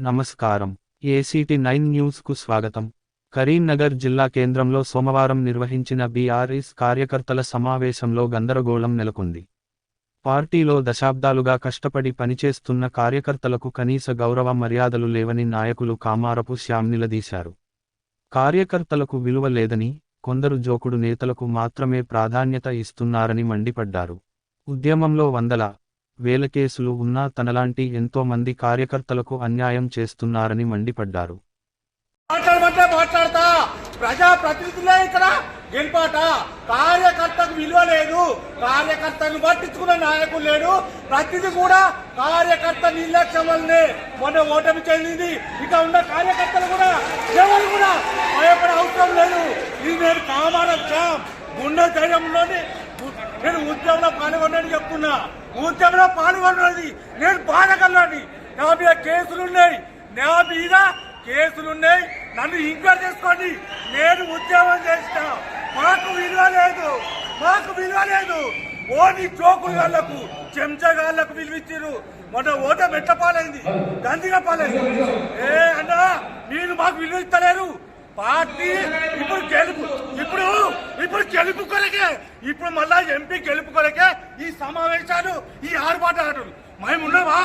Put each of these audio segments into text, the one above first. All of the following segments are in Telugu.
నమస్కారం. ACT9 న్యూస్ కు స్వాగతం. కరీంనగర్ జిల్లా కేంద్రంలో సోమవారం నిర్వహించిన బీఆర్ఎస్ కార్యకర్తల సమావేశంలో గందరగోళం నెలకొంది. పార్టీలో దశాబ్దాలుగా కష్టపడి పనిచేస్తున్న కార్యకర్తలకు కనీస గౌరవ మర్యాదలు లేవని నాయకులు కామారపు శ్యామ్ నిలదీశారు. కార్యకర్తలకు విలువ లేదని, కొందరు జోకుడు నేతలకు మాత్రమే ప్రాధాన్యత ఇస్తున్నారని మండిపడ్డారు. ఉద్యమంలో వందల వేల కేసులు ఉన్నా తనలాంటి ఎంతో మంది కార్యకర్తలకు అన్యాయం చేస్తున్నారని మండిపడ్డారు. మాట్లాడతా ప్రజా ప్రతినిధులే ఇక్కడ గెలిపాట. కార్యకర్తకు విలువ లేదు, కార్యకర్తను పట్టించుకున్న నాయకులు లేడు. ప్రతిదీ కూడా కార్యకర్త నిర్లక్ష్యం వల్లనే మొన్న ఓటమి చెందింది. ఇక ఉన్న కార్యకర్తలు కూడా ఎవరు కూడా భయపడే అవసరం లేదు. ఇది నేను కామారక్షం గుండె ధైర్యంలోని నేను ఉద్యమంలో పాల్గొన్నాను చెప్తున్నా. ఉద్యమంలో పాల్గొన్నది నేను బాధకల్లోని. నా మీద కేసులున్నాయి, నన్ను ఎంక్వైరీ చేసుకోండి. నేను ఉద్యమం చేసిన మాకు విలువ లేదు. ఓని చోకుగాళ్లకు చెంచగాళ్లకు విలువిచ్చారు. మొన్న ఓటం ఎట్ల పాలైంది, దండిగా పాలైంది. అన్నా మీరు మాకు విలువ ఇస్తలేరు. పార్టీ ఇప్పుడు గెలుపు కొరకే, ఇప్పుడు మళ్ళా ఎంపీ గెలుపు కొరకే ఈ సమావేశాలు, ఈ ఆర్భాటాలు. మేము ఉన్నావా?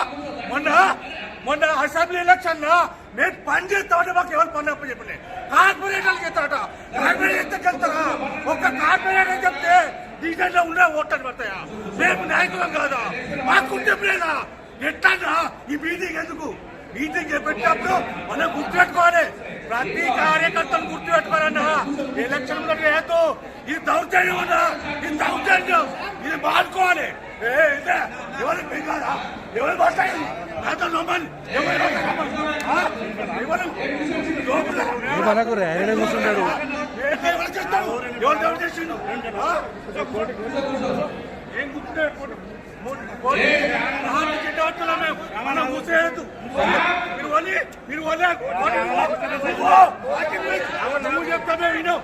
మొన్న అసెంబ్లీ ఎలక్షన్ లో నేను పని చేస్తామంటే మాకు ఎవరు పని అప్పు చెప్పలే. కార్పొరేటర్కి ఎత్తాట, కార్పొరేటర్కి వెళ్తారా? ఒక్క కార్పొరేటర్ చెప్తే డిజైన్ లో ఉన్న ఓట్లు పడతాయా? మేము నాయకులం కాదా? మాకు గుర్తింపు లేదా? ఎట్లా ఈ మీటింగ్ ఎందుకు? మీటింగ్ పెట్టినప్పుడు మనం గుర్తుపెట్టుకోవాలి. ప్రతి కార్యకర్తను గుర్తుపెట్టుకోవాలన్నా. ఎలక్షన్ లేదు, ఇది దౌర్జన్యం ఉన్నా, ఇది మానుకోవాలి. ఎవరు పెంచాలా? ఎవరు మాట్లాడాలి? నాతో నమ్మని ఎవరు కూర్చుంటాడు. ఎవరు చేసిండు? ఏం గుర్తుపెట్టుకోండి. మనం మూసేయద్దు. మీరు నువ్వు చెప్తామే విను.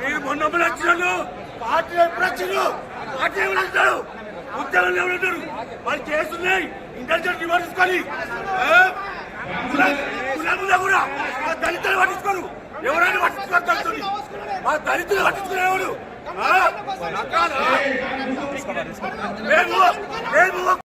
మీరు మొన్న వచ్చినాను, పార్టీ ఎప్పుడు వచ్చిండు? పార్టీ ఎవరు అంటారు? ఉద్యోగులు ఎవరు అంటారు? వాళ్ళు చేస్తున్నాయి. ఇంటెలిజెన్స్ పట్టించుకొని కూడా మా దళితులు పట్టించుకోరు. ఎవరైనా పట్టించుకోరు. మా దళితులు పట్టించుకునేవాడు